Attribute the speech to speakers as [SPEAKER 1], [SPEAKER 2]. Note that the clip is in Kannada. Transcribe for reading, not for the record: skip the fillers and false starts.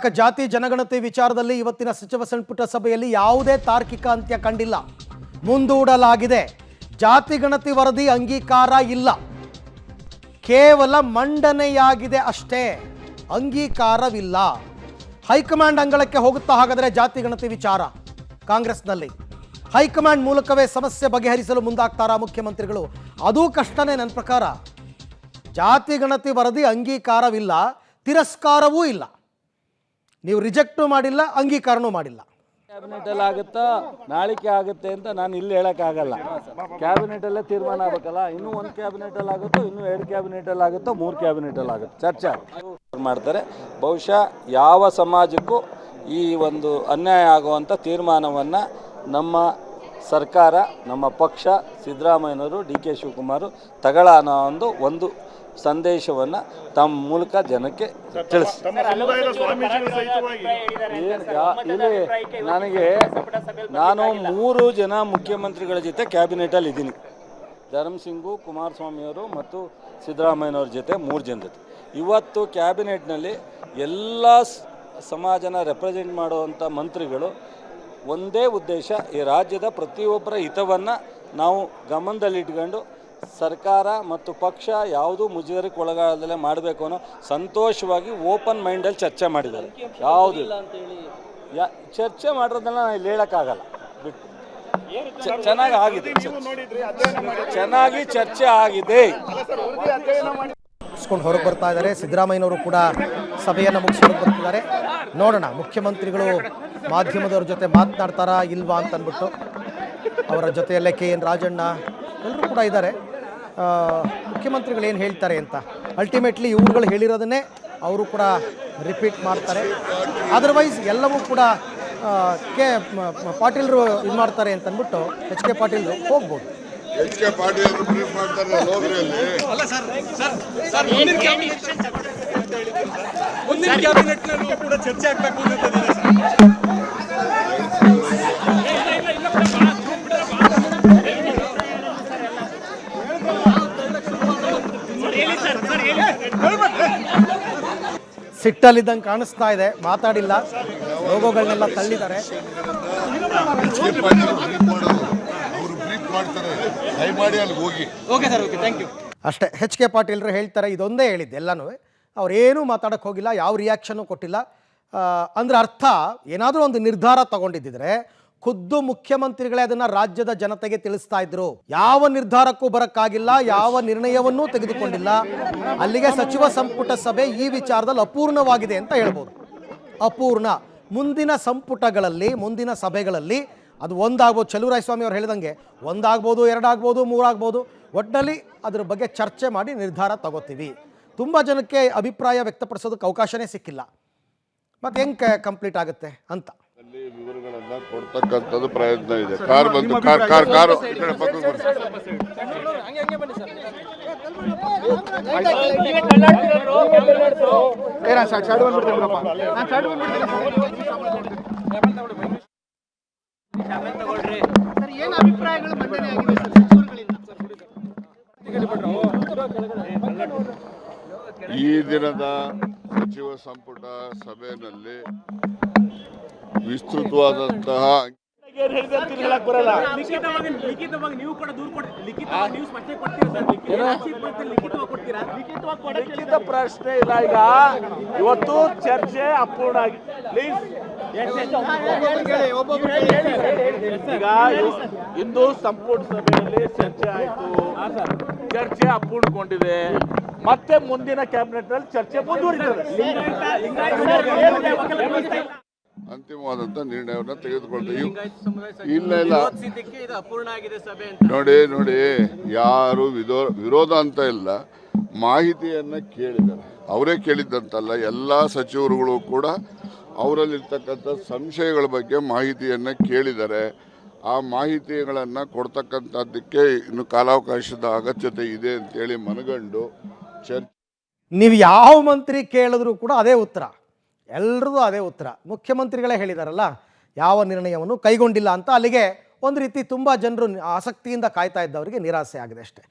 [SPEAKER 1] ಕರ್ನಾಟಕ ಜಾತಿ ಜನಗಣತಿ ವಿಚಾರದಲ್ಲಿ ಇವತ್ತಿನ ಸಚಿವ ಸಂಪುಟ ಸಭೆಯಲ್ಲಿ ಯಾವುದೇ ತಾರ್ಕಿಕ ಅಂತ್ಯ ಕಂಡಿಲ್ಲ. ಮುಂದೂಡಲಾಗಿದೆ. ಜಾತಿ ಗಣತಿ ವರದಿ ಅಂಗೀಕಾರ ಇಲ್ಲ, ಕೇವಲ ಮಂಡನೆಯಾಗಿದೆ ಅಷ್ಟೇ, ಅಂಗೀಕಾರವಿಲ್ಲ. ಹೈಕಮಾಂಡ್ ಅಂಗಳಕ್ಕೆ ಹೋಗುತ್ತಾ ಹಾಗಾದರೆ ಜಾತಿ ಗಣತಿ ವಿಚಾರ ಕಾಂಗ್ರೆಸ್ನಲ್ಲಿ ಹೈಕಮಾಂಡ್ ಮೂಲಕವೇ ಸಮಸ್ಯೆ ಬಗೆಹರಿಸಲು ಮುಂದಾಗ್ತಾರಾ ಮುಖ್ಯಮಂತ್ರಿಗಳು? ಅದೂ ಕಷ್ಟನೇ ನನ್ನ ಪ್ರಕಾರ. ಜಾತಿ ಗಣತಿ ವರದಿ ಅಂಗೀಕಾರವಿಲ್ಲ, ತಿರಸ್ಕಾರವೂ ಇಲ್ಲ. ನೀವು ರಿಜೆಕ್ಟು ಮಾಡಿಲ್ಲ, ಅಂಗೀಕಾರನೂ ಮಾಡಿಲ್ಲ.
[SPEAKER 2] ಕ್ಯಾಬಿನೆಟಲ್ಲಿ ಆಗುತ್ತಾ ನಾಳಿಕೆ ಆಗುತ್ತೆ ಅಂತ ನಾನು ಇಲ್ಲಿ ಹೇಳೋಕ್ಕಾಗಲ್ಲ. ಕ್ಯಾಬಿನೆಟಲ್ಲೇ ತೀರ್ಮಾನ ಆಗಬೇಕಲ್ಲ. ಇನ್ನೂ ಒಂದು ಕ್ಯಾಬಿನೆಟಲ್ಲಿ ಆಗುತ್ತೋ, ಇನ್ನೂ 2 ಕ್ಯಾಬಿನೆಟಲ್ಲಿ ಆಗುತ್ತೋ, 3 ಕ್ಯಾಬಿನೆಟಲ್ಲಿ ಆಗುತ್ತೆ, ಚರ್ಚೆ ಮಾಡ್ತಾರೆ. ಬಹುಶಃ ಯಾವ ಸಮಾಜಕ್ಕೂ ಈ ಒಂದು ಅನ್ಯಾಯ ಆಗುವಂಥ ತೀರ್ಮಾನವನ್ನು ನಮ್ಮ ಸರ್ಕಾರ, ನಮ್ಮ ಪಕ್ಷ, ಸಿದ್ದರಾಮಯ್ಯನವರು, ಡಿ ಕೆ ಶಿವಕುಮಾರ್ ತಗೊಳ್ಳೋ ಒಂದು ಸಂದೇಶವನ್ನು ತಮ್ಮ ಮೂಲಕ ಜನಕ್ಕೆ ತಿಳಿಸ್ತಾರೆ. ನಾನು 3 ಜನ ಮುಖ್ಯಮಂತ್ರಿಗಳ ಜೊತೆ ಕ್ಯಾಬಿನೆಟಲ್ಲಿ ಇದ್ದೀನಿ. ಧರ್ಮಸಿಂಗು, ಕುಮಾರಸ್ವಾಮಿಯವರು ಮತ್ತು ಸಿದ್ದರಾಮಯ್ಯನವ್ರ ಜೊತೆ 3 ಜನ ಜೊತೆ. ಇವತ್ತು ಕ್ಯಾಬಿನೆಟ್ನಲ್ಲಿ ಎಲ್ಲ ಸಮಾಜನ ರೆಪ್ರೆಸೆಂಟ್ ಮಾಡುವಂಥ ಮಂತ್ರಿಗಳು ಒಂದೇ ಉದ್ದೇಶ, ಈ ರಾಜ್ಯದ ಪ್ರತಿಯೊಬ್ಬರ ಹಿತವನ್ನು ನಾವು ಗಮನದಲ್ಲಿಟ್ಕೊಂಡು ಸರ್ಕಾರ ಮತ್ತು ಪಕ್ಷ ಯಾವುದೂ ಮುಜುಗರಕ್ಕೆ ಒಳಗಾಗದಲ್ಲೇ ಮಾಡಬೇಕು ಅನ್ನೋ ಸಂತೋಷವಾಗಿ ಓಪನ್ ಮೈಂಡಲ್ಲಿ ಚರ್ಚೆ ಮಾಡಿದ್ದಾರೆ. ಯಾವುದು ಚರ್ಚೆ ಮಾಡಿರೋದನ್ನ ನಾನು ಇಲ್ಲಿ ಹೇಳೋಕ್ಕಾಗಲ್ಲ. ಬಿಟ್ಟು ಚೆನ್ನಾಗಿ ಆಗಿದೆ, ಚೆನ್ನಾಗಿ ಚರ್ಚೆ ಆಗಿದೆ.
[SPEAKER 1] ಮುಗಿಸ್ಕೊಂಡು ಹೊರಗೆ ಬರ್ತಾ ಇದ್ದಾರೆ. ಸಿದ್ದರಾಮಯ್ಯನವರು ಕೂಡ ಸಭೆಯನ್ನು ಮುಗಿಸ್ಕೊಂಡು ಬರ್ತಿದ್ದಾರೆ. ನೋಡೋಣ ಮುಖ್ಯಮಂತ್ರಿಗಳು ಮಾಧ್ಯಮದವ್ರ ಜೊತೆ ಮಾತನಾಡ್ತಾರಾ ಇಲ್ವಾ ಅಂತ ಅಂದ್ಬಿಟ್ಟು. ಅವರ ಜೊತೆಯಲ್ಲೇ KN ರಾಜಣ್ಣ ಎಲ್ಲರೂ ಕೂಡ ಇದ್ದಾರೆ. ಮುಖ್ಯಮಂತ್ರಿಗಳು ಏನು ಹೇಳ್ತಾರೆ ಅಂತ ಅಲ್ಟಿಮೇಟ್ಲಿ ಇವ್ರುಗಳು ಹೇಳಿರೋದನ್ನೇ ಅವರು ಕೂಡ ರಿಪೀಟ್ ಮಾಡ್ತಾರೆ. ಅದರ್ವೈಸ್ ಎಲ್ಲವೂ ಕೂಡ ಪಾಟೀಲ್ರು ಇದು ಮಾಡ್ತಾರೆ ಅಂತ ಅಂದ್ಬಿಟ್ಟು HK ಪಾಟೀಲ್ರು ಹೋಗ್ಬೋದು.
[SPEAKER 3] HK ಪಾಟೀಲ್ ಬ್ರೀಫ್ ಮಾಡ್ತಾರೆ ಲೋಕರಲ್ಲಿ. ಅಲ್ಲ ಸರ್ ಮುಂದಿನ ಕ್ಯಾಬಿನೆಟ್ನಲ್ಲೂ ಕೂಡ ಚರ್ಚೆ ಆಗಬೇಕು ಅನ್ನೋದಿದೆ ಸರ್.
[SPEAKER 1] ಸಿಟ್ಟಲ್ಲಿದ್ದಂಗೆ ಕಾಣಿಸ್ತಾ ಇದೆ, ಮಾತಾಡಿಲ್ಲ, ಲೋಗೋಗಳನ್ನೆಲ್ಲ ತಳ್ಳಿದ್ದಾರೆ. ಅಷ್ಟೇ, HK ಪಾಟೀಲ್ರು ಹೇಳ್ತಾರೆ. ಇದೊಂದೇ ಹೇಳಿದ್ದು ಎಲ್ಲನೂ. ಅವ್ರೇನೂ ಮಾತಾಡೋಕ್ಕೆ ಹೋಗಿಲ್ಲ, ಯಾವ ರಿಯಾಕ್ಷನ್ನು ಕೊಟ್ಟಿಲ್ಲ. ಅಂದ್ರೆ ಅರ್ಥ ಏನಾದರೂ ಒಂದು ನಿರ್ಧಾರ ತಗೊಂಡಿದ್ದಿದ್ರೆ ಖುದ್ದು ಮುಖ್ಯಮಂತ್ರಿಗಳೇ ಅದನ್ನು ರಾಜ್ಯದ ಜನತೆಗೆ ತಿಳಿಸ್ತಾ ಇದ್ರು. ಯಾವ ನಿರ್ಧಾರಕ್ಕೂ ಬರೋಕ್ಕಾಗಿಲ್ಲ, ಯಾವ ನಿರ್ಣಯವನ್ನೂ ತೆಗೆದುಕೊಂಡಿಲ್ಲ. ಅಲ್ಲಿಗೆ ಸಚಿವ ಸಂಪುಟ ಸಭೆ ಈ ವಿಚಾರದಲ್ಲಿ ಅಪೂರ್ಣವಾಗಿದೆ ಅಂತ ಹೇಳ್ಬೋದು. ಅಪೂರ್ಣ. ಮುಂದಿನ ಸಂಪುಟಗಳಲ್ಲಿ, ಮುಂದಿನ ಸಭೆಗಳಲ್ಲಿ ಅದು ಒಂದಾಗ್ಬೋದು. ಚಲುವರಾಯಸ್ವಾಮಿ ಅವ್ರು ಹೇಳಿದಂಗೆ ಒಂದಾಗ್ಬೋದು, 2 ಆಗ್ಬೋದು, 3 ಆಗ್ಬೋದು. ಒಟ್ಟಿನಲ್ಲಿ ಅದ್ರ ಬಗ್ಗೆ ಚರ್ಚೆ ಮಾಡಿ ನಿರ್ಧಾರ ತಗೋತೀವಿ. ತುಂಬ ಜನಕ್ಕೆ ಅಭಿಪ್ರಾಯ ವ್ಯಕ್ತಪಡಿಸೋದಕ್ಕೆ ಅವಕಾಶನೇ ಸಿಕ್ಕಿಲ್ಲ. ಮತ್ತೆ ಹೆಂಗೆ ಕಂಪ್ಲೀಟ್ ಆಗುತ್ತೆ ಅಂತ
[SPEAKER 3] ವಿವರಗಳನ್ನ ಕೊಡ್ತಕ್ಕಂಥದ್ದು ಪ್ರಯತ್ನ ಇದೆ. ಕಾರ್ ಬಂದು ಕಾರ್ ಈ ದಿನದ ಸಚಿವ ಸಂಪುಟ ಸಭೆಯಲ್ಲಿ ವಿಸ್ತೃತವಾದಂತಹ
[SPEAKER 2] ಲಿಖಿತ ಪ್ರಶ್ನೆ ಇಲ್ಲ. ಈಗ ಇವತ್ತು ಚರ್ಚೆ ಅಪೂರ್ಣ ಆಗಿ ಈಗ ಇಂದು ಸಂಪುಟ ಸಭೆಯಲ್ಲಿ ಚರ್ಚೆ ಆಯಿತು, ಚರ್ಚೆ ಅಪೂರ್ಣಗೊಂಡಿದೆ. ಮತ್ತೆ ಮುಂದಿನ ಕ್ಯಾಬಿನೆಟ್ ನಲ್ಲಿ ಚರ್ಚೆ ಮುಂದುವರಿತದೆ.
[SPEAKER 3] ಅಂತಿಮವಾದಂತ ನಿರ್ಣಯವನ್ನು ತೆಗೆದುಕೊಳ್ತೇವೆ. ಇಲ್ಲ ನೋಡಿ, ಯಾರು ವಿರೋಧ ಅಂತ ಇಲ್ಲ. ಮಾಹಿತಿಯನ್ನ ಕೇಳಿದ್ದಾರೆ, ಅವರೇ ಕೇಳಿದ್ದಂತಲ್ಲ. ಎಲ್ಲ ಸಚಿವರುಗಳು ಕೂಡ ಅವರಲ್ಲಿರ್ತಕ್ಕಂಥ ಸಂಶಯಗಳ ಬಗ್ಗೆ ಮಾಹಿತಿಯನ್ನ ಕೇಳಿದ್ದಾರೆ. ಆ ಮಾಹಿತಿಗಳನ್ನು ಕೊಡ್ತಕ್ಕಂಥದ್ದಕ್ಕೆ ಇನ್ನು ಕಾಲಾವಕಾಶದ ಅಗತ್ಯತೆ ಇದೆ ಅಂತೇಳಿ ಮನಗಂಡು ಚರ್ಚೆ.
[SPEAKER 1] ನೀವು ಯಾವ ಮಂತ್ರಿ ಕೇಳಿದ್ರು ಕೂಡ ಅದೇ ಉತ್ತರ, ಎಲ್ಲರದು ಅದೇ ಉತ್ತರ. ಮುಖ್ಯಮಂತ್ರಿಗಳೇ ಹೇಳಿದಾರಲ್ಲ ಯಾವ ನಿರ್ಣಯವನ್ನು ಕೈಗೊಂಡಿಲ್ಲ ಅಂತ. ಅಲ್ಲಿಗೆ ಒಂದು ರೀತಿ ತುಂಬ ಜನರು ಆಸಕ್ತಿಯಿಂದ ಕಾಯ್ತಾ ಇದ್ದವರಿಗೆ ನಿರಾಸೆ ಆಗಿದೆ ಅಷ್ಟೇ.